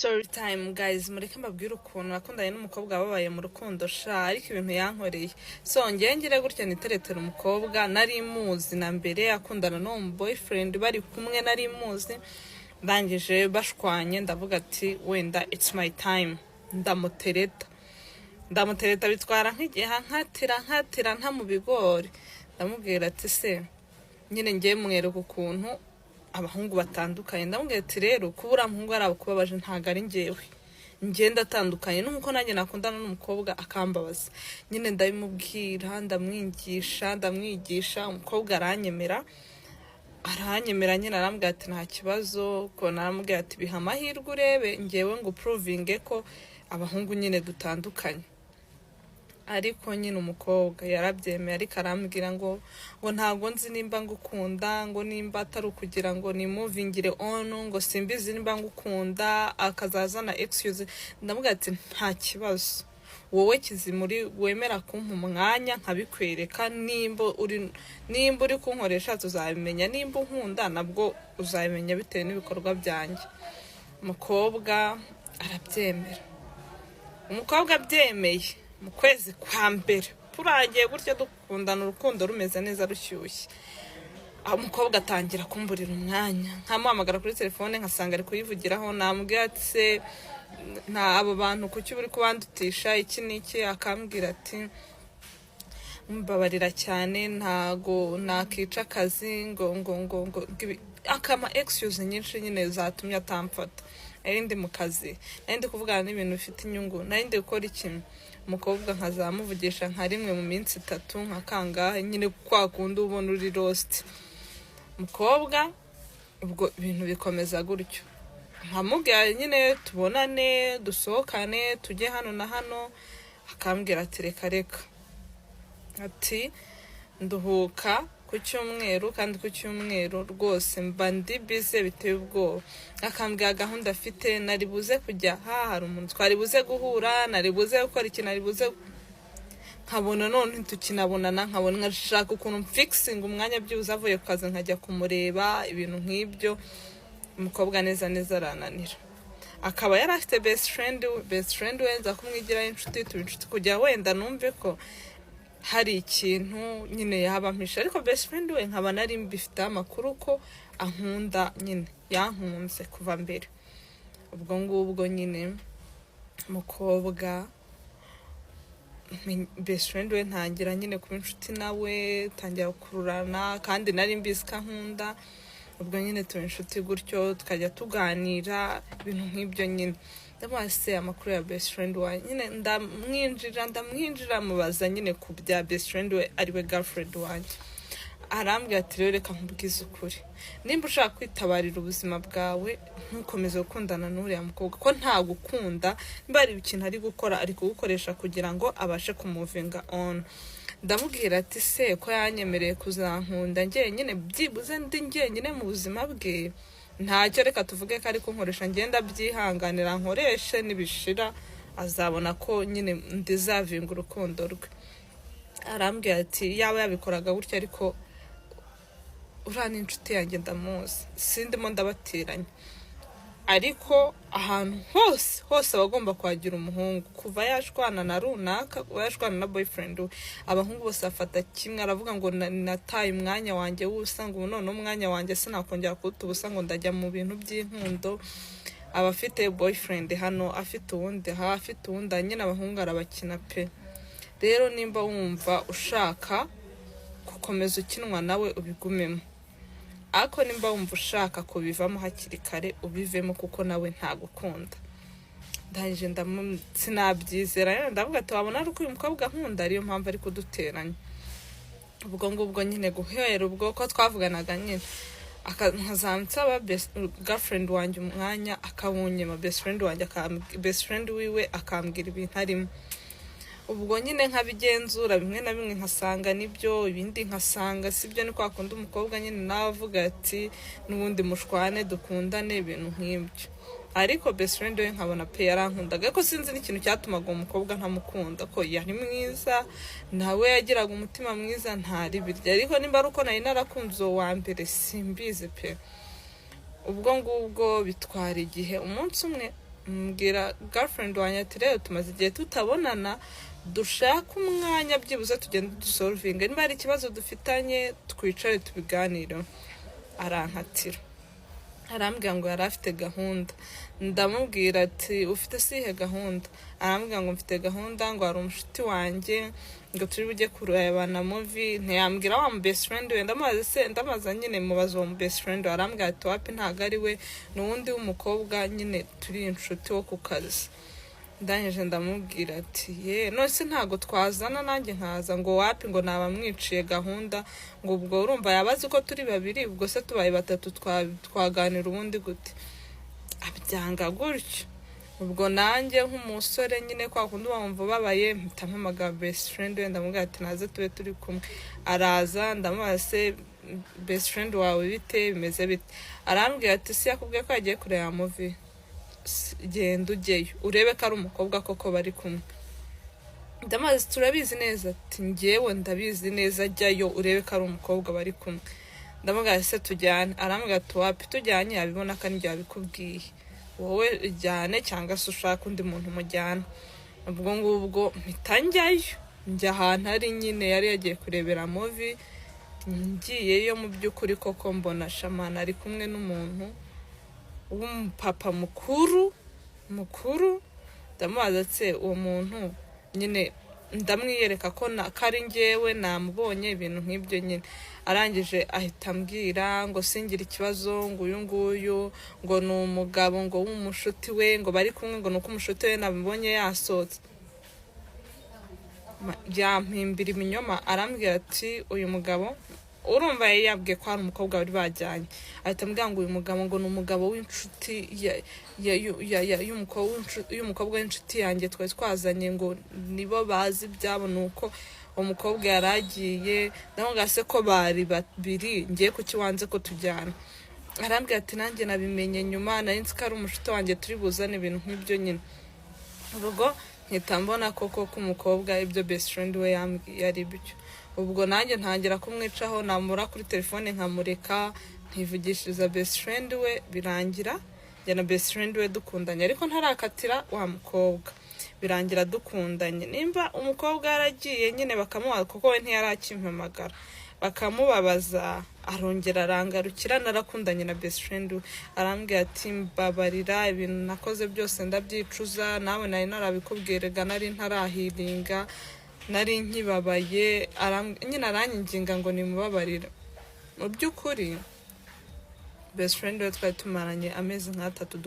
Story time guys, mureke mbabwire ukuntu nakundanye n'umukobwa wabaye mu rukundo sha, ariko ibintu yankoreye. So ngengire gutya niteretera umukobwa nari muzi na mbere akundana no mu boyfriend bari kumwe nari muzi, ndangije bashwanye ndavuga ati wenda it's my time, ndamutereta bitwara nk'igihe nkatira nta mu bigori. Ndamubwira ati se nyine ngiye mwereka ukuntu abahungu batandukanye. Ndamubwira ati rero kubura muhungu ari abakubabaje ntago ari njyewe, ngenda atandukanye nuko nanjye nakundana n'umukobwa akambabaza. Nyine ndabimubwira ndamwigisha umukobwa aranyemera nyine arambwira ati nta kibazo, ko naramubwira ati biha amahirwe urebe ngewe ngo provinge ko abahungu nyine dutandukanye. Ariko nyine umukobwa yarabyemeye, ariko arambwira ngo ntago nzi nimba ngukunda, ngo nimba atari ukugira ngo ni movingire on, ngo simbizi nimba ngukunda, akazazana excuse. Ndamubwira ati nta kibazo, wowe kizimuri wemera kumpa umwanya nkabikwereka, nimba uri kunkoresha tuzabimenya, nimba unkunda nabwo uzabimenya bitewe n'ibikorwa byanjye. Umukobwa arabyemera. Umukobwa abyemeye mu kwezi kwa mbere turagiye gutya dukundana, urukundo rumeze neza rushyushye. Umukobwa atangira kumburira umwanya, nkamuhamagara kuri telefone nkasanga ari kuyivugiraho. Namubwira ati se nta abo bantu kuki uri kubandutisha iki niki, akambwira ati mbabarira cyane ntago nakica akazi ngo akama excuse nyinshi nyine zatumye atamfata. Nari ndi mu kazi, nari ndi kuvugana n'ibintu bifite inyungu, nari ndi gukora ikintu. Umukobwa nkazamuvugisha nka rimwe mu minsi 3 nkakangahe, nyine kwa kundi ubona uri roast. Umukobwa ubwo ibintu bikomeza gutyo, nkamubwira nyine tubonane dusohokane tujye hano na hano, akambwira ati reka ati nduhuka ku cyumweru, kandi ku cyumweru rwose mba ndi busy biteye ubwoba. Akambwira gahunda afite, nari buze kujya hari umuntu twari buze guhura, nari buze gukora ikintu, nari buze nkabona none tukinabonana, nkabona nkashaka ukuntu fixing umwanya byuza avuye ku kazi nkajya kumureba, ibintu nk'ibyo. Umukobwa neza arananira. Akaba yari afite best friend we nza kumwigira inshuti, tubinshuti kujya wenda numve ko hari ikintu nyine yabampisha. Ariko best friend we nkaba nari mbifite amakuru ko ankunda, nyine yankunze kuva mbere. Ubwo ngubwo nyine mukobwa best friend we ntangira nyine kuba inshuti nawe, tangira kururana, kandi nari mbizi ko ankunda. Ubwo nyine tuba inshuti gutyo tukajya tuganira ibintu nk'ibyo. Nyine ndamwase amakuru ya best friend we, nyine ndamwinjira mubaza nyine ku bya best friend we ariwe girlfriend wanjye. Arambwira ati rero reka nkubwize ukuri, nimba ushaka kwitabarira ubuzima bwawe ntukomeze gukundana n'uriya mukobwa, ko nta gukunda, nimba ari ikintu ari gukora ari kugukoresha kugira ngo abashe kumuvinga on. Ndamubwira ati se ko yanyemereye kuzankunda njyenyine, byibuze ndi njyenyine mu buzima bwe, ntacyo reka tuvuge ko ari kunkoresha, ngenda byihanganira nkoreshe, nibishira azabona ko nyine ndizavinga urukundo rwe. Arambwira ati yawe yabikoraga gutya, ariko urana inshuti yanjye ndamuzi, sindimo ndabateranya, ariko ahantu hose abagomba kwagira umuhungu, kuva yashwana na runaka, kuva yashwana na boyfriend we, abahungu bose afata kimwe. Aravuga ngo nataye umwanya wanjye w'ubusa, ngo none umwanya wanjye sinakongera kuwuta ubusa, ngo ndajya mu bintu by'inkundo. Abafite boyfriend hano, afite uwundi afite uwundi, nyine abahungu arabakina pe. Rero nimba wumva ushaka gukomeza ukinwa nawe ubigumemo, ariko nimba wumva ushaka kubivamo hakiri kare ubivemo, kuko nawe ntagukunda. Ndangije sinabyizera, ndavuga ati wabona ari uko uyu mukobwa nkunda ariyo mpamvu ari kuduteranya. Ubwo ngubwo nyine guhera ubwo ko twavuganaga nyine nkazansaba girlfriend wanjye umwanya akawunyema, best friend wiwe akambwira ibintu arimo. Ubwo nyine nkabigenzura, bimwe na bimwe nkasanga nibyo, ibindi nkasanga sibyo. Ni kwa kundi umukobwa nyine nawe avuga ati n'ubundi mushwane dukundane, ibintu nk'ibyo. Ariko best friend we nkabona pe yarankundaga, ariko sinzi n'ikintu cyatumaga umukobwa ntamukunda, ko yari mwiza nawe yagiraga umutima mwiza ntari birya. Ariko nimba ari uko nari narakunze uwo wa mbere simbizi pe. Ubwo ngubwo bitwara igihe. Umunsi umwe mbwira girlfriend wanjye ati rero tumaze igihe tutabonana, dushaka umwanya byibuze tugenda dusolvinga, niba ari ikibazo dufitanye twicare tubiganire. Arankatira, arambwira ngo yari afite gahunda. Ndamubwira ati ufite sihe gahunda? Arambwira ngo mfite gahunda, ngo hari umushuti wanjye ngo turi bujye kurebana movie. Ntiyambwira wa mu best friend we, ndamaze nyine mubaza uwo mu best friend. Arambwira ati wapi ntago ari we, n'uwundi w'umukobwa nyine turi inshuti wo ku kazi. Ndangije ndamubwira ati nose ntago twazana nanjye nkaza, ngo wapi ngo naba mwiciye gahunda, ngo ubwo urumva yabazi ko turi babiri, ubwo se tubaye batatu twaganira ubundi gute? Abyanga gutyo. Ubwo nanjye nk'umusore nyine kwa kundi wumva babaye, mpita mpamagara best friend we ndamubwira ati naze tube turi kumwe. Araza, ndamubaza best friend wawe bite, bimeze bite? Arambwira ati si yakubwiye ko yagiye kureba movie? Genda ujyeyo urebe ko ari umukobwa koko bari kumwe. Ndamaze turabizi neza, ati njyewe ndabizi neza, jyayo urebe ko ari umukobwa bari kumwe. Ndamubwira se tujyane? Arambwira ati wapi tujyanye yabibona kandi yabikubwiye, wowe jyane cyangwa se ushaka undi muntu mujyana. Ubwo ngubwo mpita njyayo, njya ahantu ari nyine yari yagiye kurebera movie. Ngiyeyo mu by'ukuri koko mbona shamana ari kumwe n'umuntu w'umupapa mukuru. Ndamubaza ati uwo muntu nyine ndamwiyereka ko kari njyewe namubonye, ibintu nk'ibyo nyine. Arangije ahita ambwira ngo singira ikibazo, ngo uyu nguyu ngo ni umugabo ngo w'umushuti we, ngo bari kumwe, ngo nuko umushuti we nabibonye yasohotse. Yampimbira ibinyoma. Arambwira ati uyu mugabo urumva yabwiye ko hari umukobwa bari bajyanye, ahita ambwira ngo uyu mugabo ngo ni umugabo w'inshuti y'umukobwa w'inshuti yanjye twari twazanye, ngo nibo bazi ibyabo, nuko umukobwa yaragiye. Ndamubwira se ko bari babiri, ngiye kuki wanze ko tujyana? Arambwira ati nanjye nabimenye nyuma, nari nzi ko ari umushuti wanjye turi buzane, ibintu nk'ibyo nyine. Ubwo mpita mbona koko ko umukobwa ibyo best friend we yambwiye ari byo. Ubwo nanjye ntangira kumwicaho, namura kuri telefone nkamureka, ntivugishiriza best friend we. Birangira njye na best friend we dukundanye, ariko ntarakatira wa mukobwa. Birangira dukundanye. Nimba umukobwa yaragiye nyine bakamubaza, kuko we ntiyarakimpamagara, bakamubabaza, arongera arangarukira. Narakundanye na best friend we. Arambwira ati mbabarira, ibintu nakoze byose ndabyicuza, nawe nari narabikubwiraga, nari ntarahiringa, nari nkibabaye. Nyine aranyinginga ngo nimubabarira. Mu by'ukuri best friend we twari tumaranye amezi nk'atatu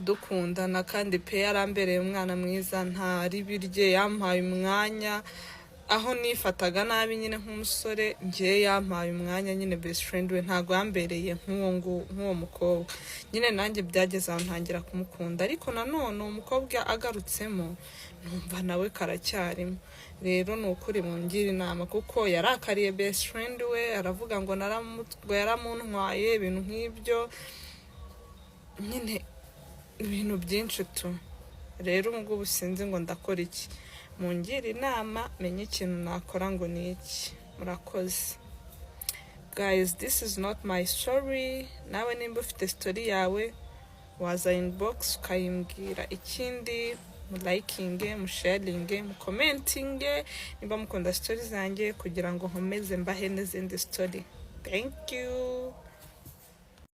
dukundana kandi pe yarambereye umwana mwiza, ntari birye, yampaye umwanya. Aho nifataga nabi nyine nk'umusore, ngiye yampaye umwanya nyine best friend we, ntago yambereye nk'uwo mukobwa. Nyine nanjye byageze aho ntangira kumukunda, ariko nanone umukobwa agarutsemo numva nawe karacyarimo. Rero ni ukuri mungira inama, kuko yarakariye best friend we, aravuga ngo yaramuntwaye, ibintu nk'ibyo nyine, ibintu byinshi tu. Rero ngubu sinzi ngo ndakora iki, mungira inama menye ikintu nakora ngo ni iki. Murakoze guys, this is not my story. Nawe nimba ufite story yawe waza inbox ukayimbwira. Ikindi mulikinge, musharinge, mukomentinge nimba mukunda story zanjye, kugira ngo nkomeze mbahe n'izindi story. Thank you.